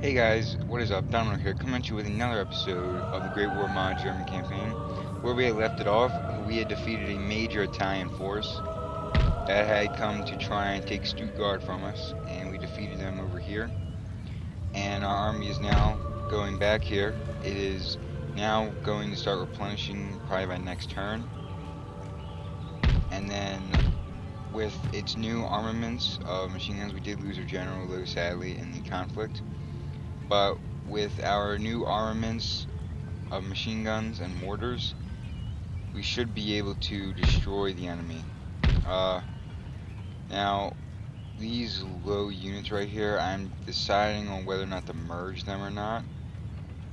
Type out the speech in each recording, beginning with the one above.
Hey guys, what is up? DomDowg here, coming at you with another episode of the Great War Mod German campaign. Where we had left it off, we had defeated a major Italian force that had come to try and take Stuttgart from us, and we defeated them over here. And our army is now going back here. It is now going to start replenishing probably by next turn. And then with its new armaments of machine guns, we did lose our general, though sadly, in the conflict. But with our new armaments of machine guns and mortars, we should be able to destroy the enemy. Now, these low units right here, I'm deciding on whether or not to merge them or not.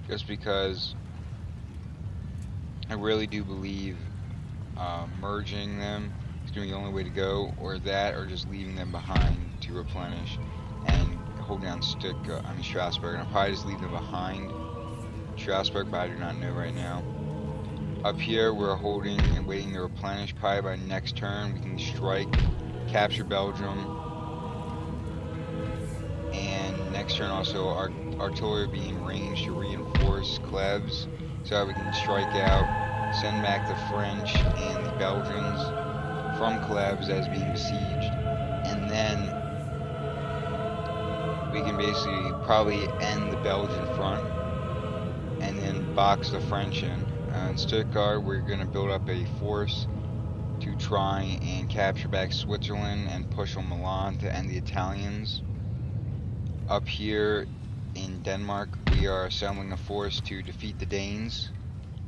Just because I really do believe merging them is going to be the only way to go, or that, or just leaving them behind to replenish and hold down Strasbourg. And I'll probably just leave them behind Strasbourg, but I do not know right now. Up here, we're holding and waiting to replenish. Probably by next turn, we can strike, capture Belgium, and next turn also our artillery will be in range to reinforce Klebs, so that we can strike out, send back the French and the Belgians from Klebs as being besieged, and then we can basically probably end the Belgian front, and then box the French in. In Stuttgart, we're going to build up a force to try and capture back Switzerland and push on Milan to end the Italians. Up here in Denmark, we are assembling a force to defeat the Danes.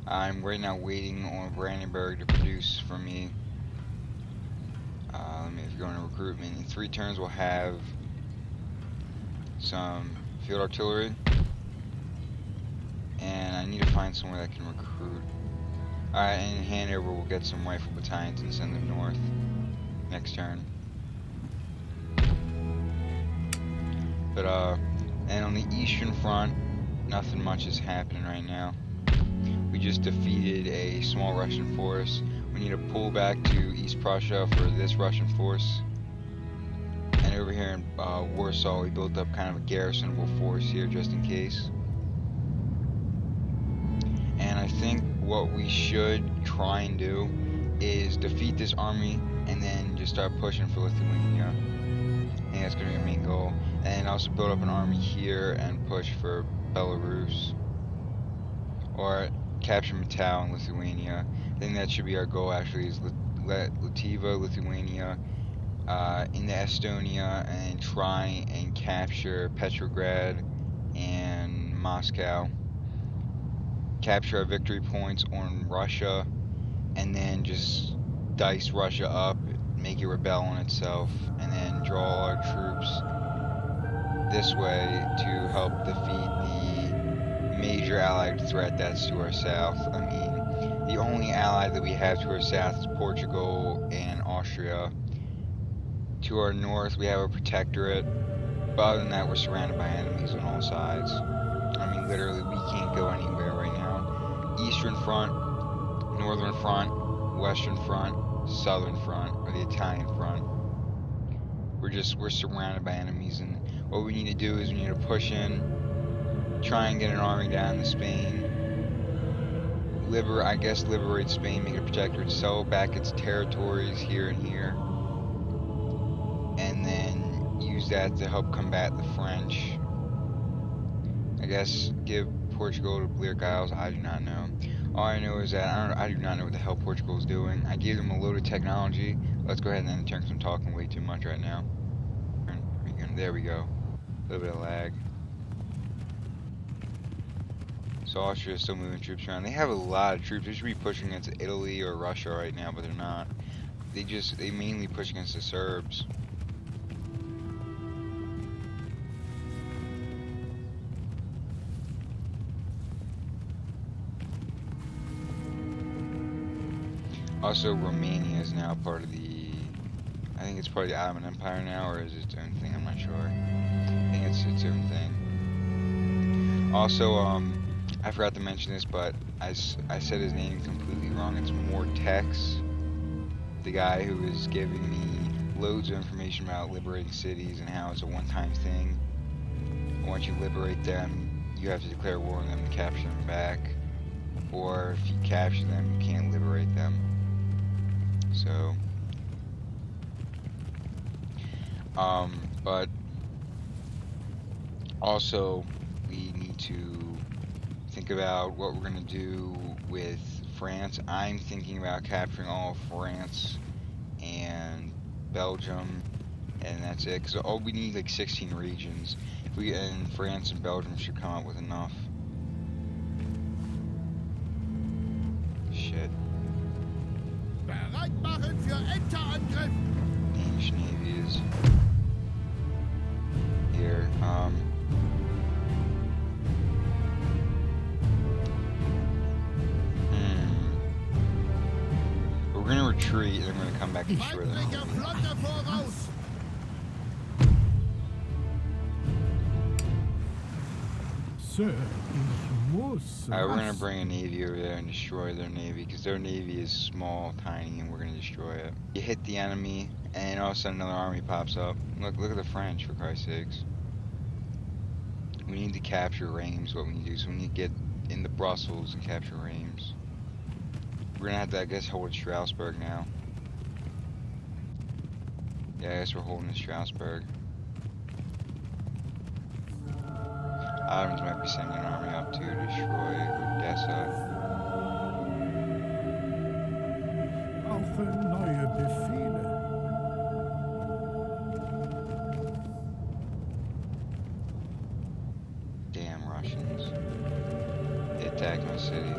I'm right now waiting on Brandenburg to produce for me. If you're going to recruitment, in 3 turns we'll have some field artillery. And I need to find somewhere that can recruit. Alright, and in Hanover we'll get some rifle battalions and send them north next turn. But and on the eastern front, nothing much is happening right now. We just defeated a small Russian force. We need to pull back to East Prussia for this Russian force. And over here in Warsaw, we built up kind of a garrisonable force here just in case. And I think what we should try and do is defeat this army and then just start pushing for Lithuania. I think that's going to be our main goal. And also build up an army here and push for Belarus. Or capture Mitau in Lithuania. I think that should be our goal actually, is Lativa, Lithuania, into Estonia, and try and capture Petrograd and Moscow. Capture our victory points on Russia, and then just dice Russia up, make it rebel on itself, and then draw our troops this way to help defeat the major allied threat that's to our south. I mean, the only ally that we have to our south is Portugal and Austria. To our north, we have a protectorate, but other than that, we're surrounded by enemies on all sides. I mean, literally, we can't go anywhere right now. Eastern front, northern front, western front, southern front, or the Italian front. We're surrounded by enemies, and what we need to do is we need to push in, try and get an army down to Spain, liberate Spain, make it a protectorate, sell back its territories here and here, and then use that to help combat the French. I guess give Portugal to Bleak Isles. I do not know. All I know is that I do not know what the hell Portugal is doing. I gave them a load of technology. Let's go ahead and end the turn because I'm talking way too much right now. There we go. A little bit of lag. So Austria is still moving troops around. They have a lot of troops. They should be pushing against Italy or Russia right now, but they're not. They mainly push against the Serbs. Also, Romania is now part of the, I think it's part of the Ottoman Empire now, or is it its own thing? I'm not sure. I think it's its own thing. Also, I forgot to mention this, but I said his name completely wrong. It's Mortex, the guy who was giving me loads of information about liberating cities and how it's a one-time thing. Once you liberate them, you have to declare war on them and capture them back. Or if you capture them, you can't liberate them. So, but also we need to think about what we're gonna do with France. I'm thinking about capturing all of France and Belgium, and that's it. Cause we need like 16 regions. If we and France and Belgium should come up with enough. Shit. Bereit machen für Enterangriff. Danish Navy is here. We're gonna retreat and then we're gonna come back and destroy them. Feindliche Flotte voraus. Sir, ich muss. We're gonna bring a navy over there and destroy their navy because their navy is small, tiny, and we're gonna destroy it. You hit the enemy, and all of a sudden another army pops up. Look at the French, for Christ's sakes. We need to capture Reims. What we need to do, so we need to get into Brussels and capture Reims. We're gonna have to, I guess, hold Strasbourg now. Yeah, I guess we're holding Strasbourg. Ottomans might be sending an army up to destroy Odessa. Brauche neue Befehle. Damn Russians. They attacked my city.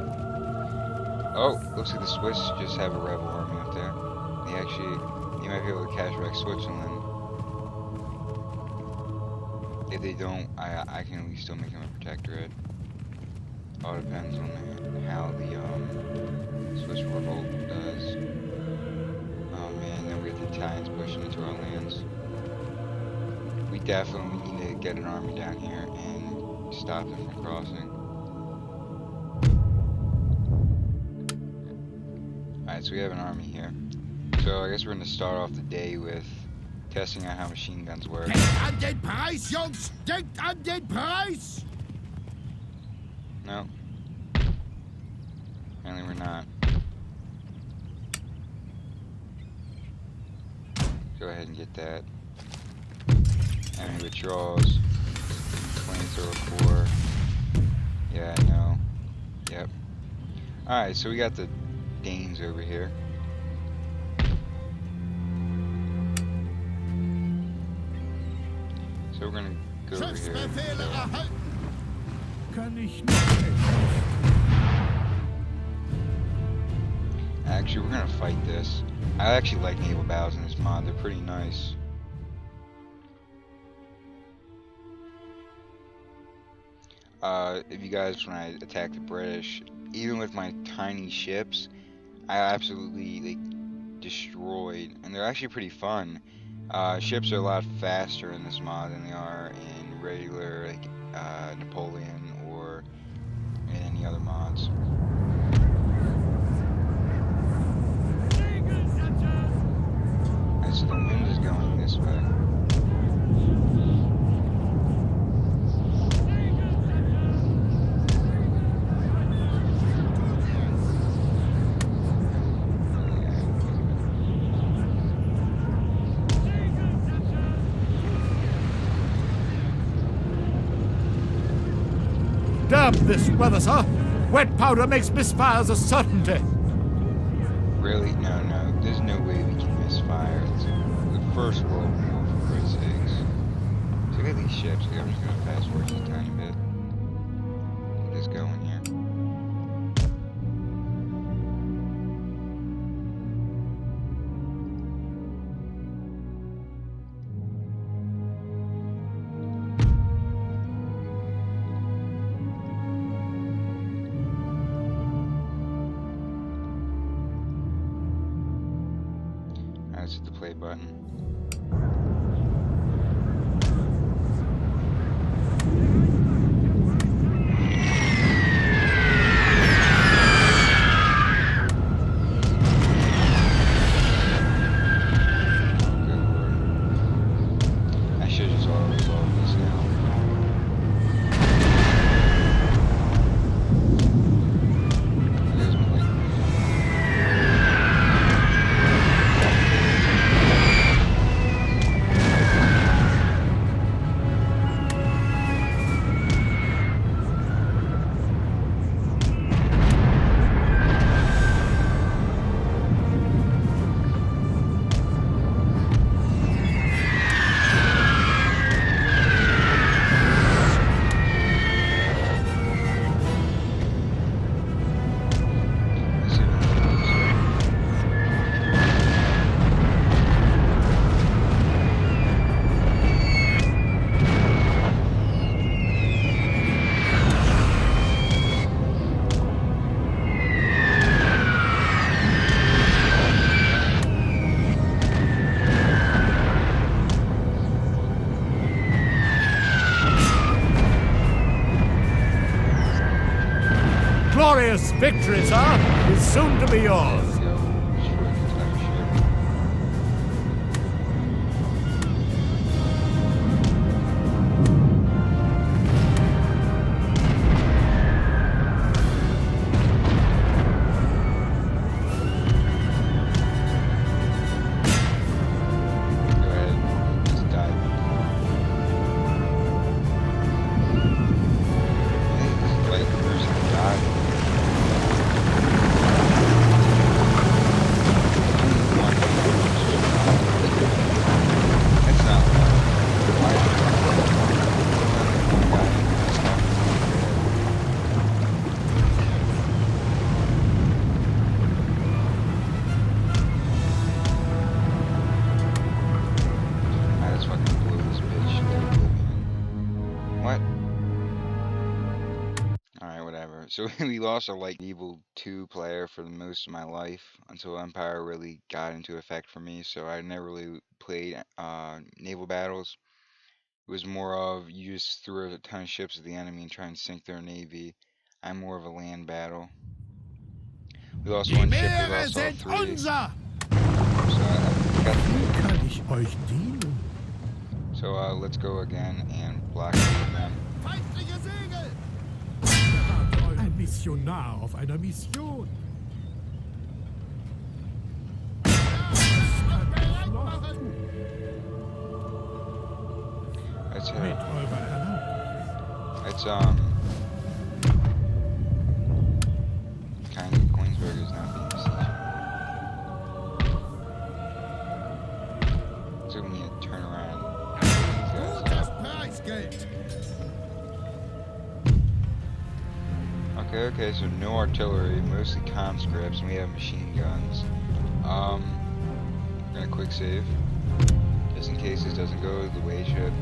Oh, looks like the Swiss just have a rebel army up there. They might be able to capture back Switzerland. If they don't, I can at least still make them a protectorate. All depends on how the Swiss revolt does. Oh man, then we have the Italians pushing into our lands. We definitely need to get an army down here and stop them from crossing. Alright, so we have an army here. So I guess we're gonna start off the day with testing out how machine guns work. Denkt an den Preis, Jungs! Denkt an den Preis! No. Apparently we're not. Go ahead and get that. Enemy withdraws. Flamethrower core. Yeah, I know. Yep. Alright, so we got the Danes over here. So we're gonna go over here. Schiffsbefehle erhalten! Kann ich nicht. Actually, we're gonna fight this. I actually like naval battles in this mod. They're pretty nice. If you guys, when I attacked the British, even with my tiny ships, I absolutely destroyed, and they're actually pretty fun. Ships are a lot faster in this mod than they are in regular Napoleon or in any other mods. Alright, so the wind is going this way. Damn this weather, sir. Wet powder makes misfires a certainty. Really? No. There's no way we can misfire. It's the First World War, for Christ's sakes. So look at these ships. I'm just gonna fast forward just a tiny bit. Get this going here. Let's hit the play button. I should just auto-resolve this now. glorious victory, sir, is soon to be yours. There we go. Destroy the entire ship. Go ahead, just dive. I think this is like person died. That's not why one guy is not let's fucking blow this bitch to oblivion. What? Alright, whatever. So we lost our like evil 2 player for the most of my life until Empire really got into effect for me, so I never really played naval battles. It was more of you just threw a ton of ships at the enemy and try and sink their navy. I'm more of a land battle. We lost Die one ship, we Meere lost all sind 3. unser! So I got the Kann ich euch dienen? So let's go again and blockade them. Feindliche Segel! Ein Missionar auf einer Mission. That's Mit eurer Erlaubnis. That's kind of Queensburg is not being besieged. So we need to turn around. Gutes Preisgeld. Okay, so no artillery, mostly conscripts, and we have machine guns. We're gonna quick save, just in case this doesn't go the way it should.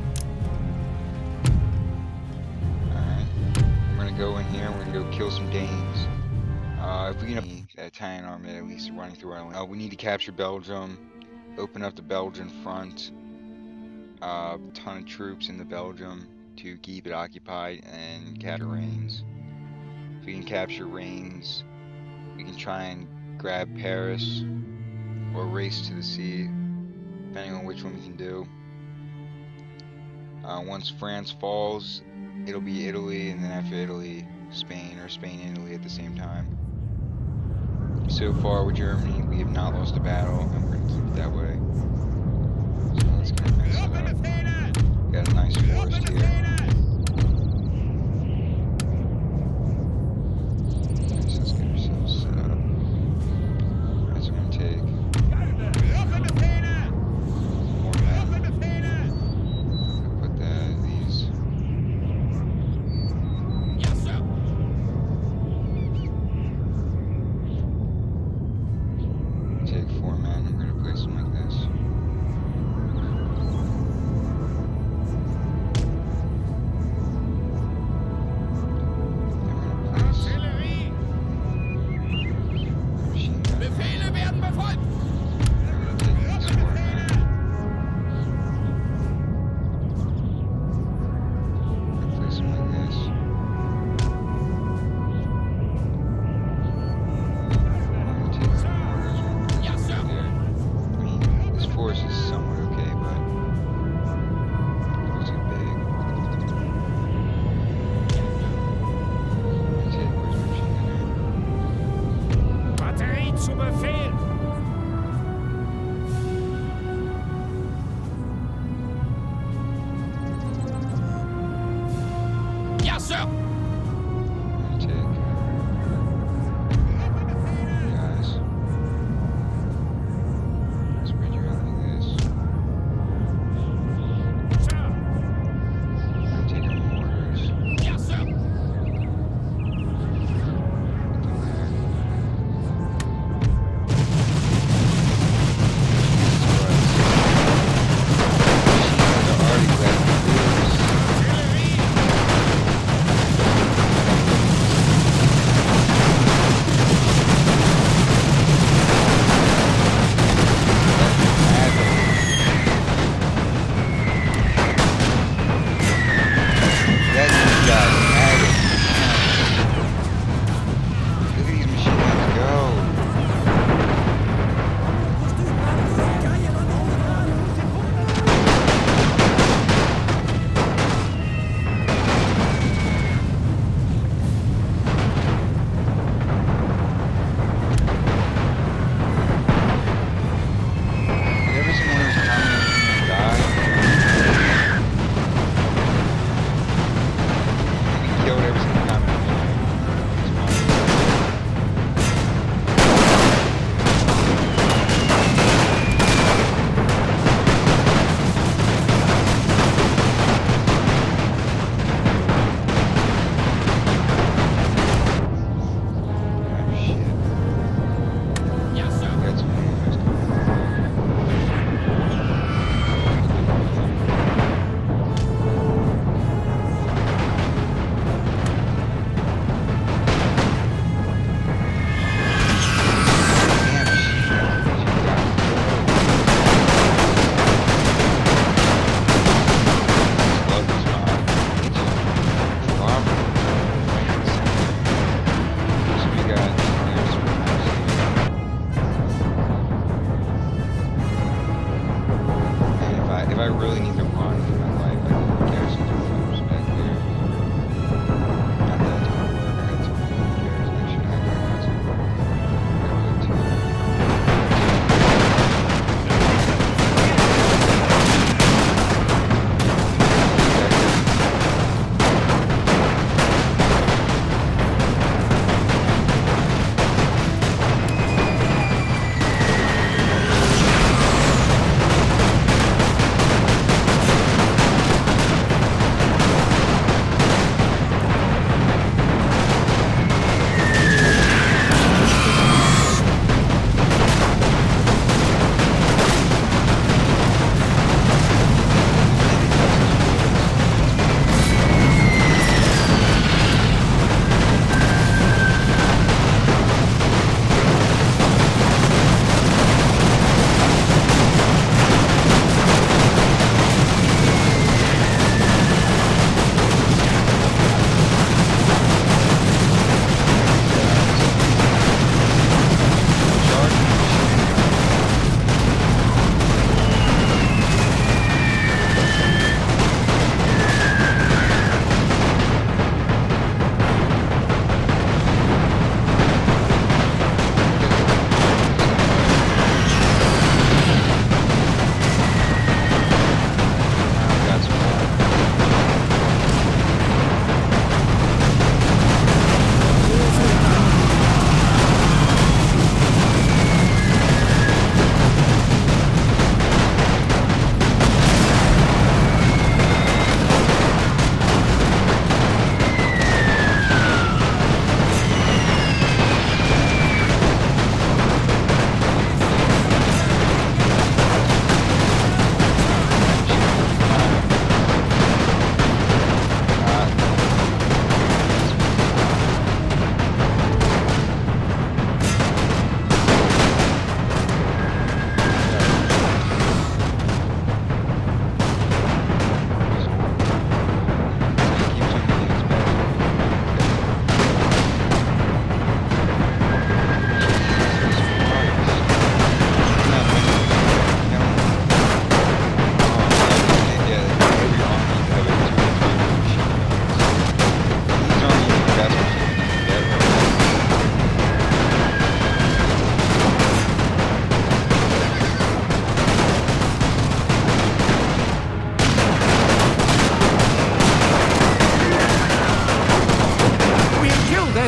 Alright, we're gonna go in here, we're gonna go kill some Danes. If we can that Italian army at least running through our land. We need to capture Belgium, open up the Belgian front, ton of troops in the Belgium to keep it occupied and capture Reims. If we can capture Reims, we can try and grab Paris or race to the sea, depending on which one we can do. Once France falls, it'll be Italy, and then after Italy, Spain, or Spain and Italy at the same time. So far with Germany, we have not lost a battle, and we're going to keep it that way. So let's kind of mess it up. Got a nice forest here. Nice, let's get ourselves set up. Alright, so we're going to take more men. Put these. Yes, sir. Take 4 men, I'm gonna place them like this. Then we're gonna place Artillerie! machine gun. Befehle werden befolgt! Then we're gonna take these 4 men. Gonna place them like this. I'm gonna take the mortars and put Yes, sir. them there. I mean, this force is somewhat okay, but it's too big. Let's take where's my machine gun at? Batterie zu Befehl! Yes, sir! I'm gonna take guys. Spread you out like this. Sir! I'm gonna take our mortars. Yes, sir! Put them there.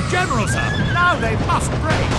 their general, sir. Now they must break.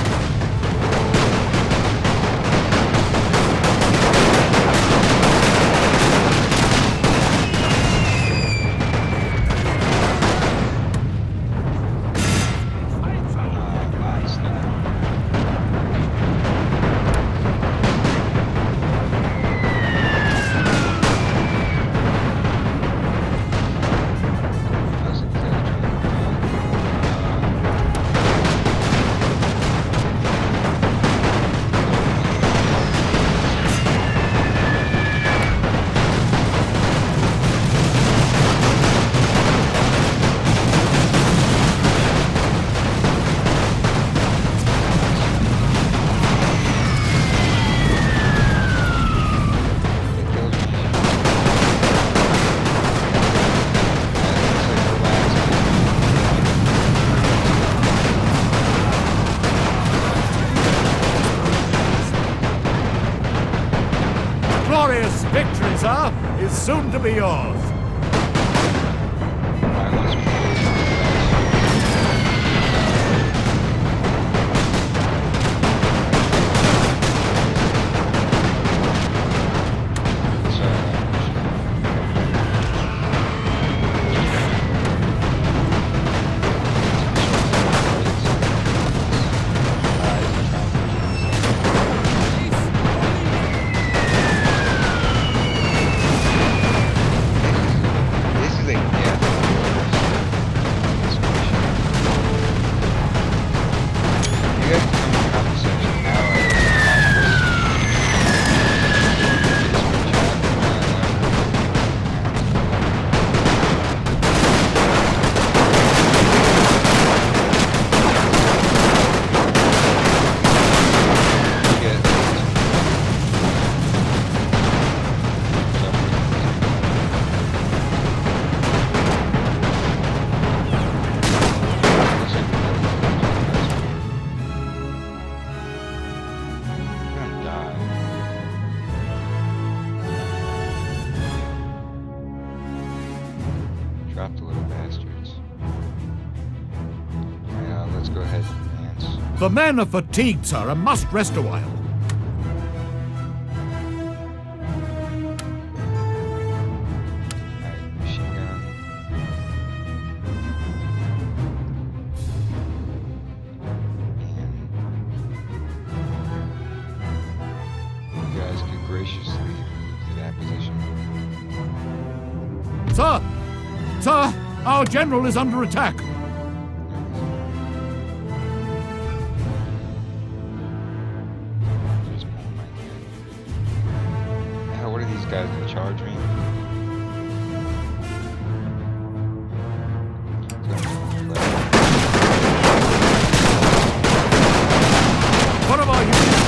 Glorious victory, sir, is soon to be yours. Dropped the little bastards. Alright, let's go ahead and advance. The men are fatigued, sir, and must rest a while. Alright, machine gun. And you guys could graciously move to that position. Sir! Sir, our general is under attack. Hell, what are these guys gonna charge me? What of our units?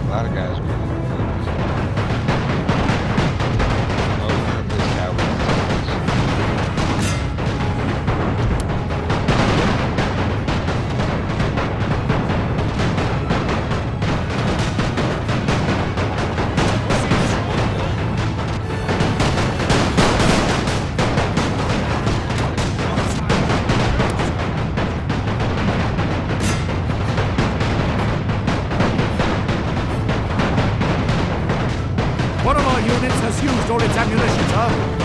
A lot of guys were One of our units has used all its ammunition, sir.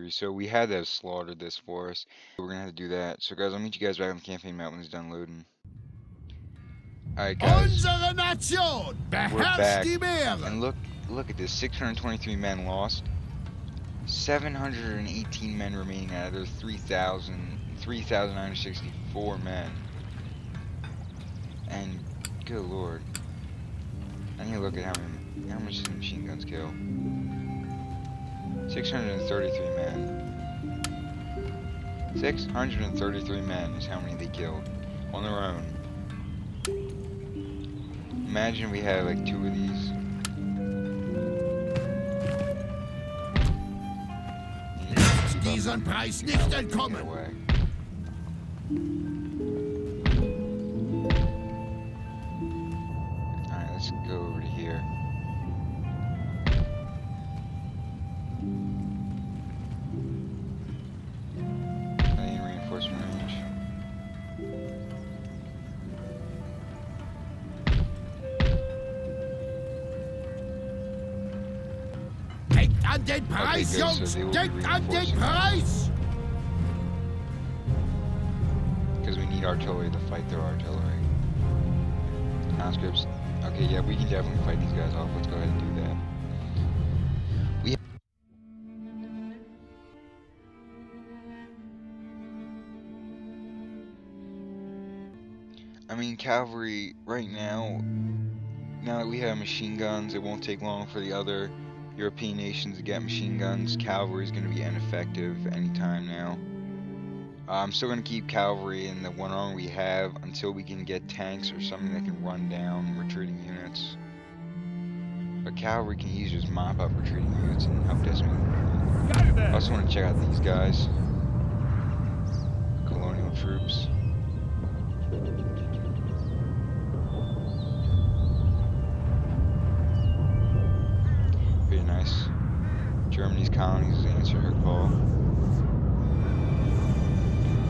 cavalry, so we had to have slaughtered this for us. We're gonna have to do that. So guys, I'll meet you guys back on the campaign map when it's done loading. Alright guys, Unsere Nation we're beherrscht back. die Meere. And look at this, 623 men lost. 718 men remaining out of their 3,964 men. And good lord. I need to look at how much did the machine guns kill. 633 men. 633 men is how many they killed on their own. Imagine we had like 2 of these. Diesen Preis nicht entkommen. Alright, let's go over to here. Main reinforcement range. Denkt an den Preis, Okay, good, so Jungs! they will be Denkt an den reinforcing Preis! Because we need artillery to fight their artillery. Conscripts. Okay, yeah, we can definitely fight these guys off. Let's go ahead and do that. I mean, cavalry, right now that we have machine guns, it won't take long for the other European nations to get machine guns. Cavalry is going to be ineffective anytime now. I'm still going to keep cavalry in the one arm we have until we can get tanks or something that can run down retreating units. But cavalry can easily just mop up retreating units and help decimate them. I also want to check out these guys. Colonial troops. Pretty nice. Germany's colonies has answered her call.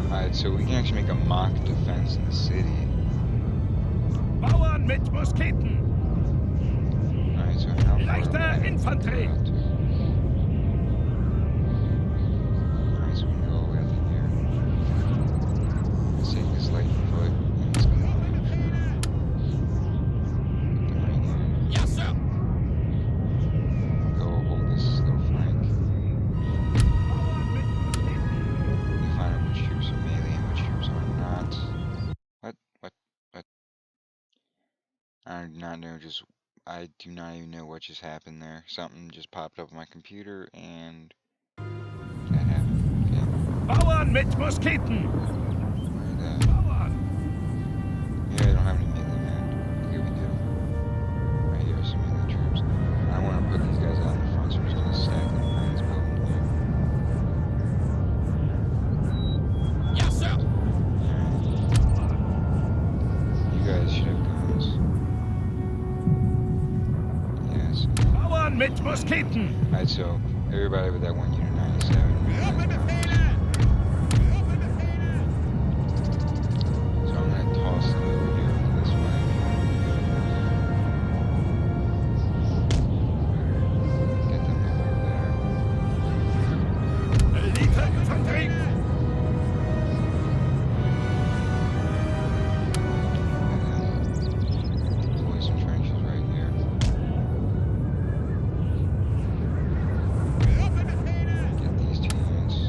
Alright, so we can actually make a mock defense in the city. Bauern mit Musketen! Alright, so how far Leichte Infanterie! Alright, so we can go all the way up to here. Let's take this light foot. And let's go right here. Yes, sir! Go hold this little flank. We find out which troops are melee and which troops are not. What? I do not know, I do not even know what just happened there. Something just popped up on my computer and that happened. Okay. Bauern mit Musketen! Where the? Bauern! Yeah, I don't have any melee men. Okay, we do. Right here are some melee troops. I want to put these guys out in the front, so we're just gonna stack them behind this building here. Yes, sir! Alright. You guys should have guns. Yes. Bauern mit Musketen! Alright, so everybody with that 1 unit 97. So I'm gonna toss them over here to this way. Get them over there. Elite Infanterie! And then deploy some trenches right here. Get these 2 units.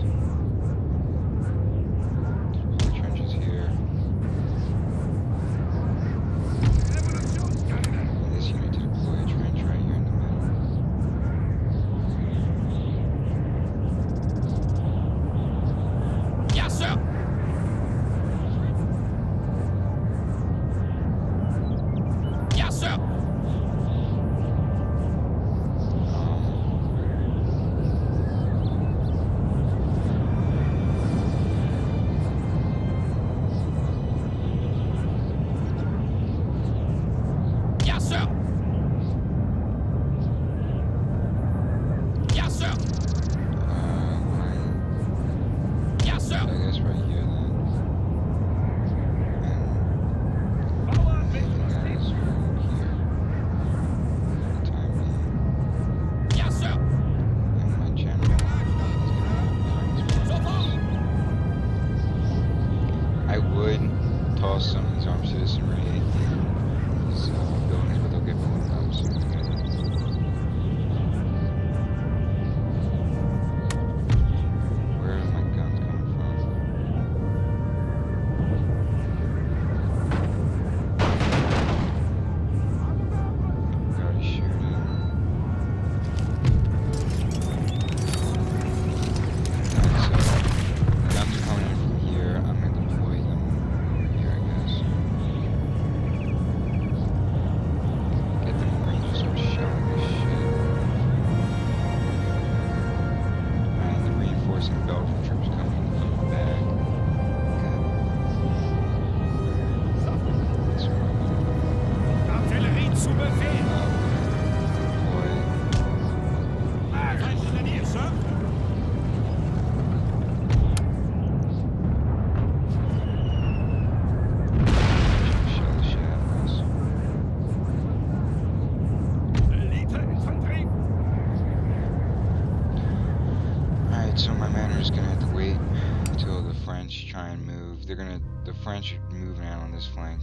the French are moving out on this flank.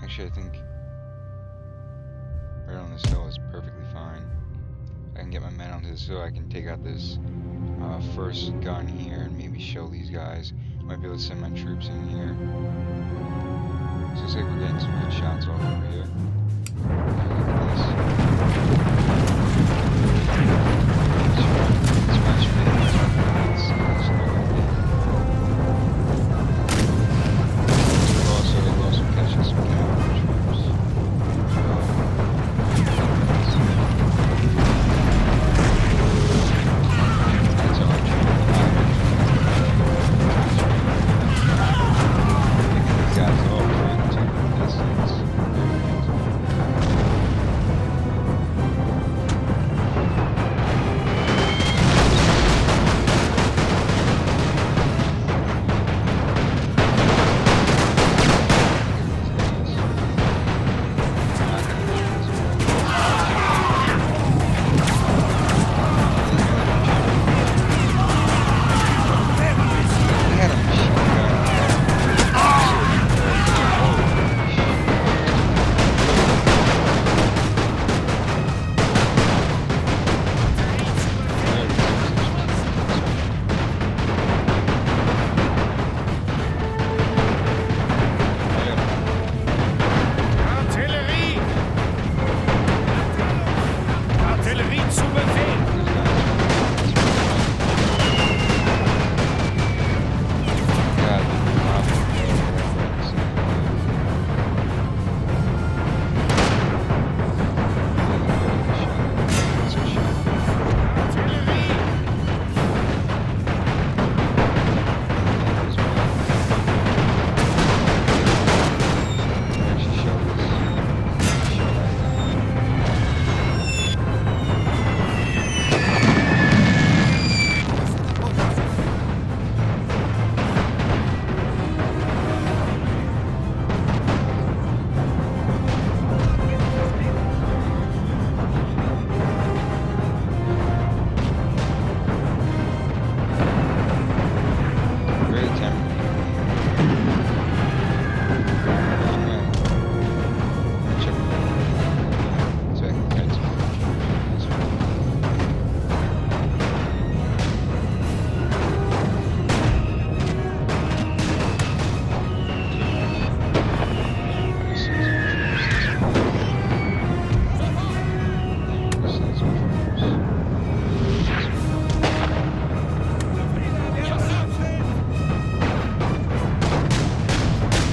Actually, I think right on this hill is perfectly fine. I can get my men onto this hill. I can take out this first gun here and maybe show these guys. Might be able to send my troops in here. So looks like we're getting some good shots off over here. Look at this. Smash me. We're also catching some cavalry troops. That's archery. These guys all great to distance.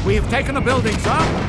We have taken a building, sir.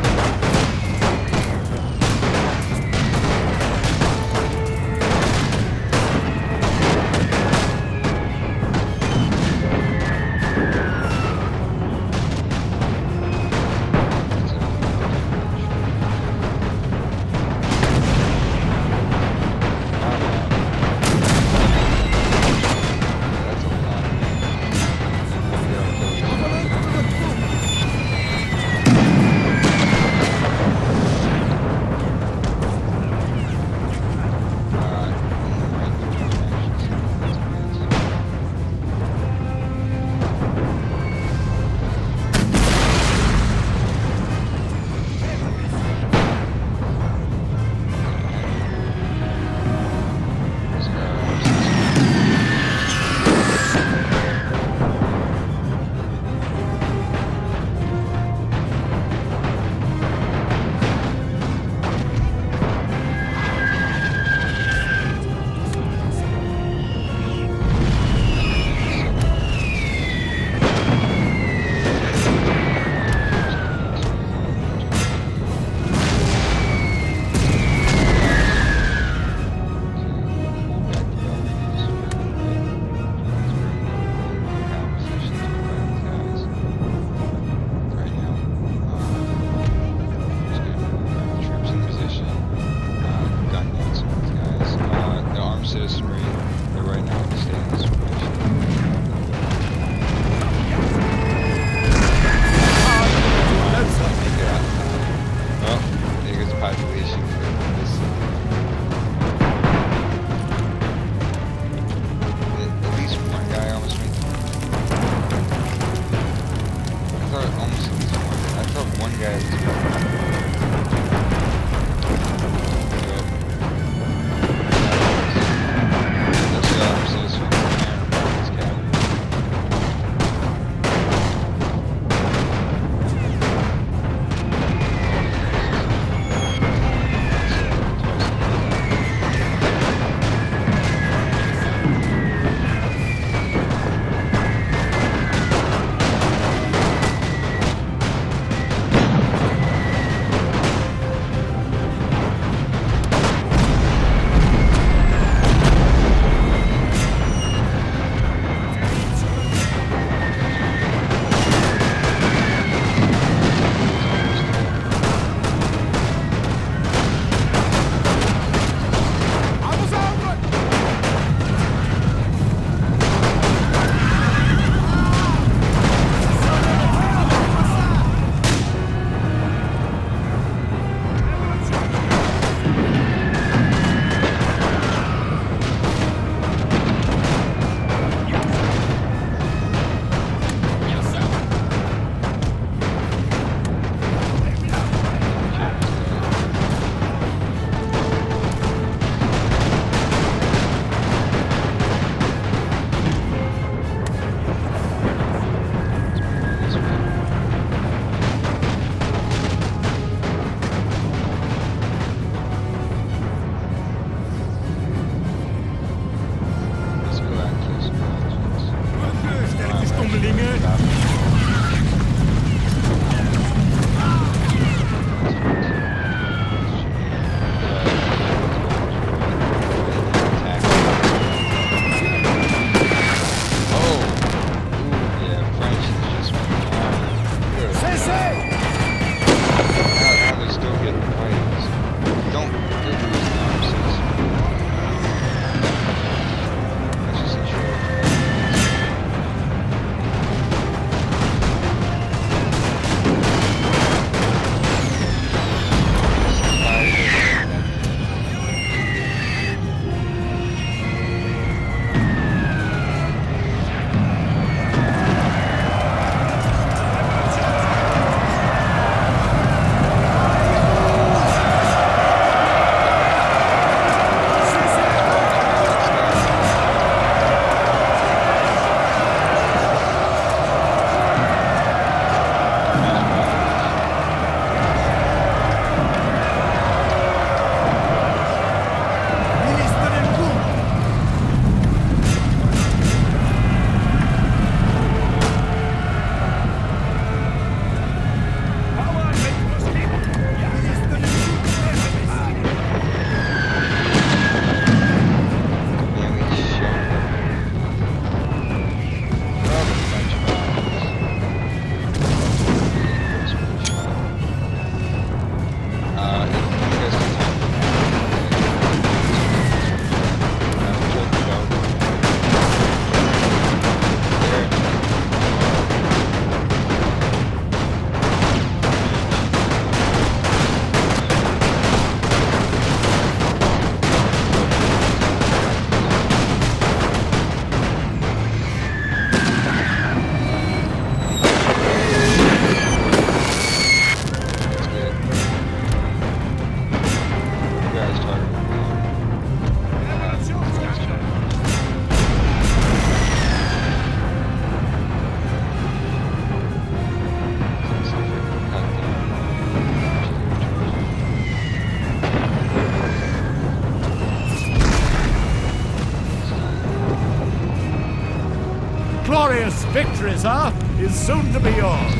victory, sir, is soon to be yours.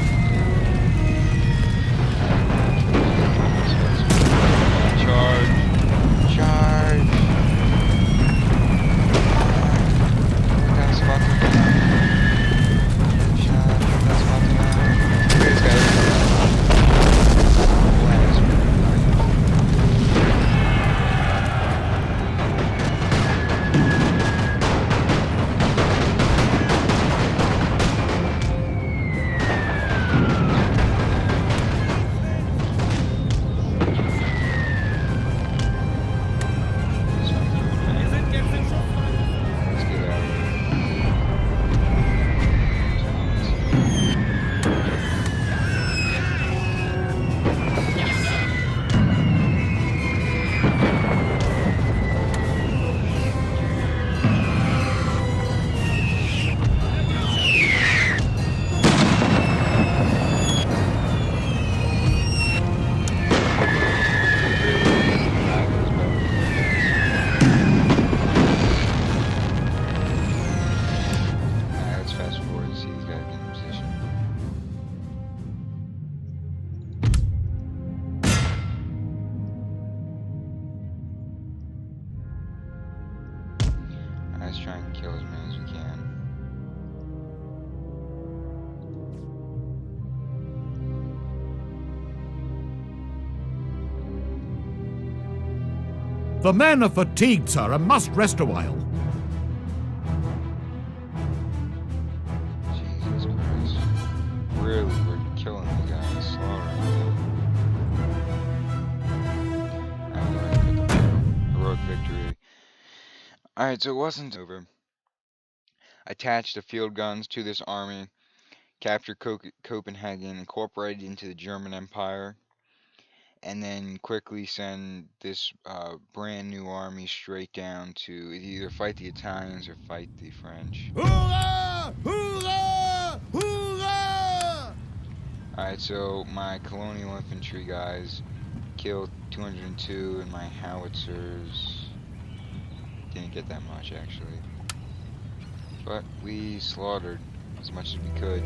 Charge! Charge! That's about to That's about to this guy. Let's try and kill as many as we can. The men are fatigued, sir, and must rest a while. Jesus Christ. Really, we're killing these guys, slaughtering them. Heroic victory. Alright, so it wasn't over. Attached the field guns to this army, captured Copenhagen, incorporated into the German Empire, and then quickly send this brand new army straight down to either fight the Italians or fight the French. Hoorah! Hoorah! Hoorah! Alright, so my colonial infantry guys killed 202, and my howitzers didn't get that much actually. But we slaughtered as much as we could.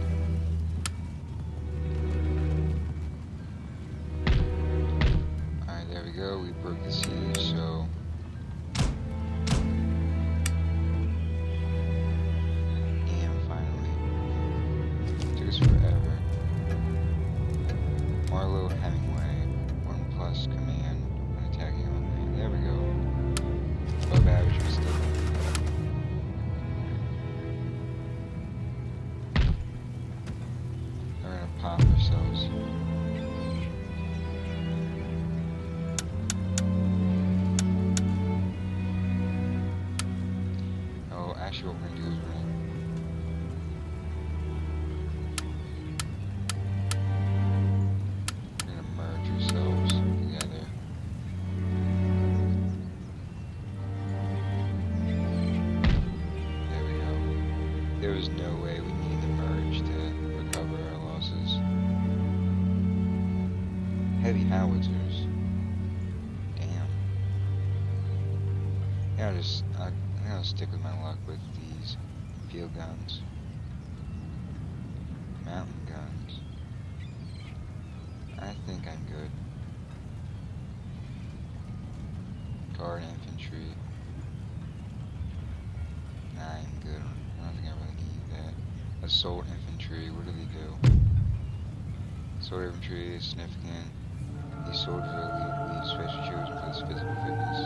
Alright, there we go. We broke the siege, so damn, finally. Took us forever. Marlowe Hemingway, 1+ command when attacking on land. There we go. Above average, but still. We're gonna pop ourselves. Oh, actually what we're gonna do is we're gonna merge ourselves together. There we go. There was no way we needed to merge to recover our losses. Heavy howitzers. Damn. Yeah, I'm gonna stick with my luck with these field guns. Mountain guns. I think I'm good. Guard infantry. Nah, I'm good. I don't think I really need that. Assault infantry, what do they do? Assault infantry is significant. These soldiers are elite, especially chosen for this physical fitness.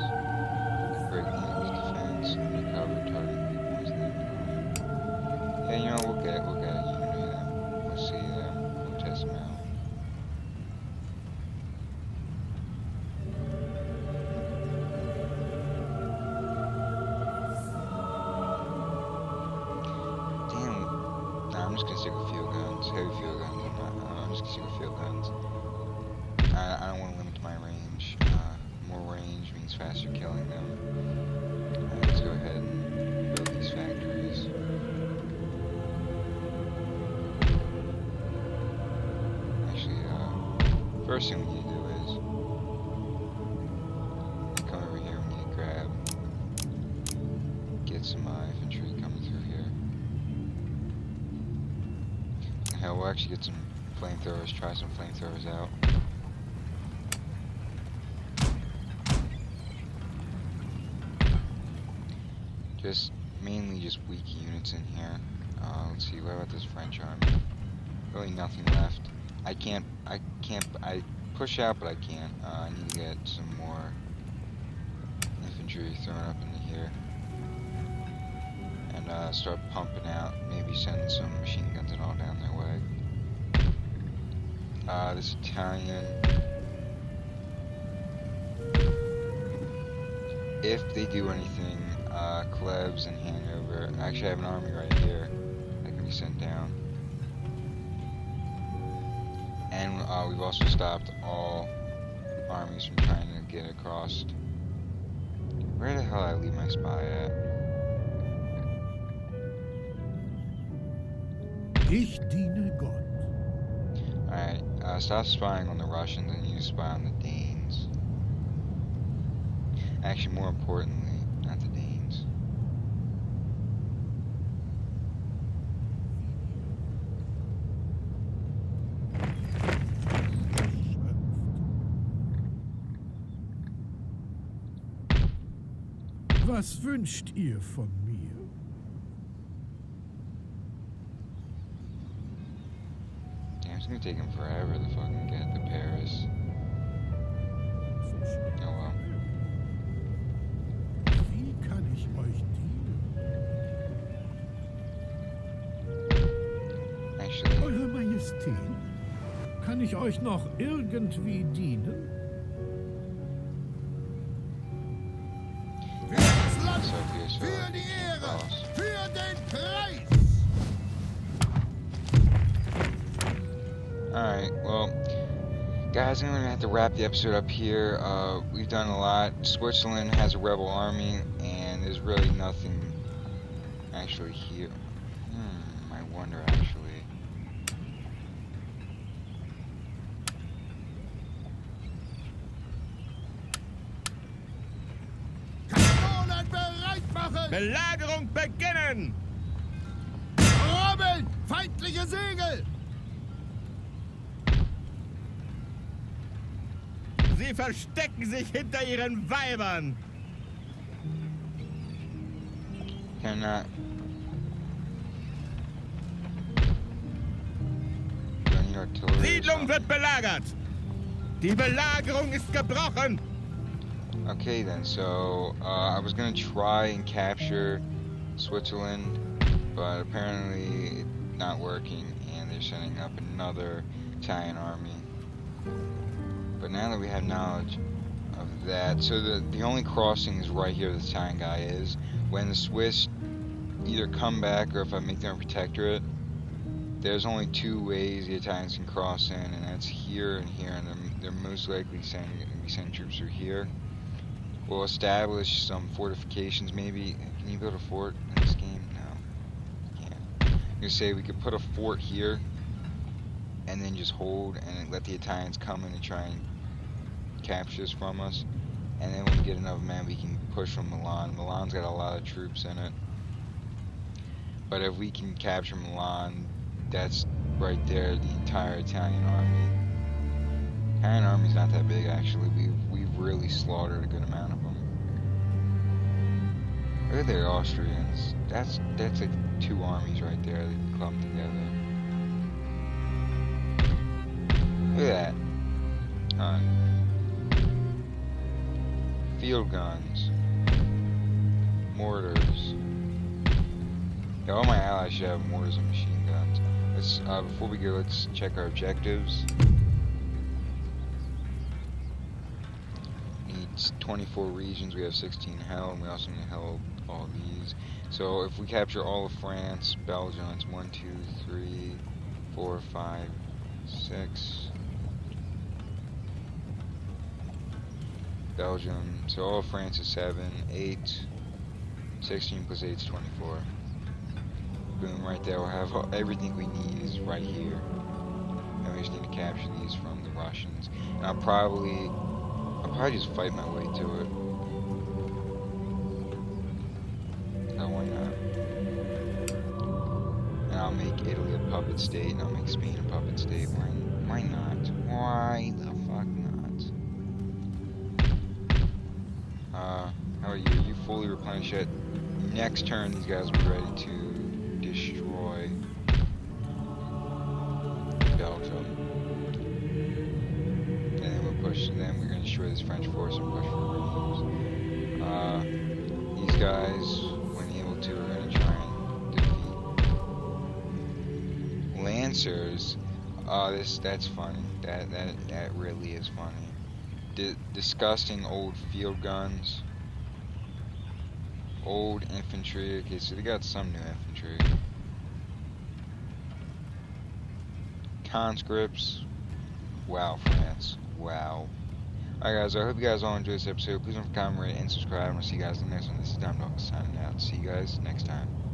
Break the enemy's defense, undercover, targeting weak points in the enemy. Yeah, you know, we'll get a unit of them. We'll see them. We'll test them out. Damn. Nah, I'm just gonna stick with field guns. Heavy field guns. I'm just gonna stick with field guns. I don't want to limit my range. More range means faster killing them. Let's go ahead and build these factories. Actually, first thing we need to do is come over here. We need to get some infantry coming through here. Hell, we'll actually get some flamethrowers, try some flamethrowers out. Just mainly just weak units in here. Let's see, what about this French army? Really nothing left. I push out, but I can't. I need to get some more infantry thrown up into here. And start pumping out, maybe send some machine guns and all down their way. This Italian, if they do anything, Klebs and Hanover, actually I have an army right here that can be sent down. And we've also stopped all armies from trying to get across. Where the hell did I leave my spy at? Ich diene Gott. Alright, stop spying on the Russians and you spy on the Danes. Actually, more importantly, not the Danes. Was wünscht ihr von mir? It's gonna take him forever to fucking get to Paris. Oh well. Wie kann ich euch dienen? Actually, Eure Majestät, kann ich euch noch irgendwie dienen? Für das Land, Sophia, so für die Ehre, boss. für den Preis! Alright, well, guys, I'm gonna have to wrap the episode up here. We've done a lot. Switzerland has a rebel army, and there's really nothing actually here. I wonder actually. Kanonen bereit machen! Belagerung beginnen! Robben! Feindliche Segel! Sie verstecken sich hinter ihren Weibern! Cannot. Do I need artillery or Siedlung something? wird belagert! Die Belagerung ist gebrochen! Okay then, so I was gonna try and capture Switzerland, but apparently it's not working, and they're sending up another Italian army. But now that we have knowledge of that, so the only crossing is right here. The Italian guy is. When the Swiss either come back or if I make them a protectorate, there's only two ways the Italians can cross in, and that's here and here, and they're most likely sending troops through here. We'll establish some fortifications, maybe. Can you build a fort in this game? No, you can't. I'm gonna say we could put a fort here, and then just hold and let the Italians come in and try and capture this from us. And then when we get enough men, we can push from Milan. Milan's got a lot of troops in it. But if we can capture Milan, that's right there, the entire Italian army. Italian army's not that big, actually. We've really slaughtered a good amount of them. Look at their Austrians. That's like two armies right there that clumped together. Look at that. Field guns. Mortars. Yeah, all my allies should have mortars and machine guns. Let's before we go, let's check our objectives. Needs 24 regions. We have 16 held, and we also need to hold all these. So if we capture all of France, Belgium, it's 1, 2, 3, 4, 5, 6. Belgium, so all of France is 7, 8, 16 plus 8 is 24. Boom, right there, we'll have everything we need is right here. And we just need to capture these from the Russians. And I'll probably just fight my way to it. No, why not? And I'll make Italy a puppet state, and I'll make Spain a puppet state. Why not? Why the fuck not? How are you? You fully replenished yet? Next turn, these guys will be ready to destroy Belgium. And then we'll push, and then we're gonna destroy this French force and push for Rheims. These guys, when able to, are gonna try and defeat Lancers. That's funny. That really is funny. Disgusting old field guns. Old infantry. Okay, so they got some new infantry. Conscripts. Wow, France. Wow. Alright guys, I hope you guys all enjoyed this episode. Please don't forget to comment, rate, and subscribe. And I'll see you guys in the next one. This is DomDowg signing out. See you guys next time.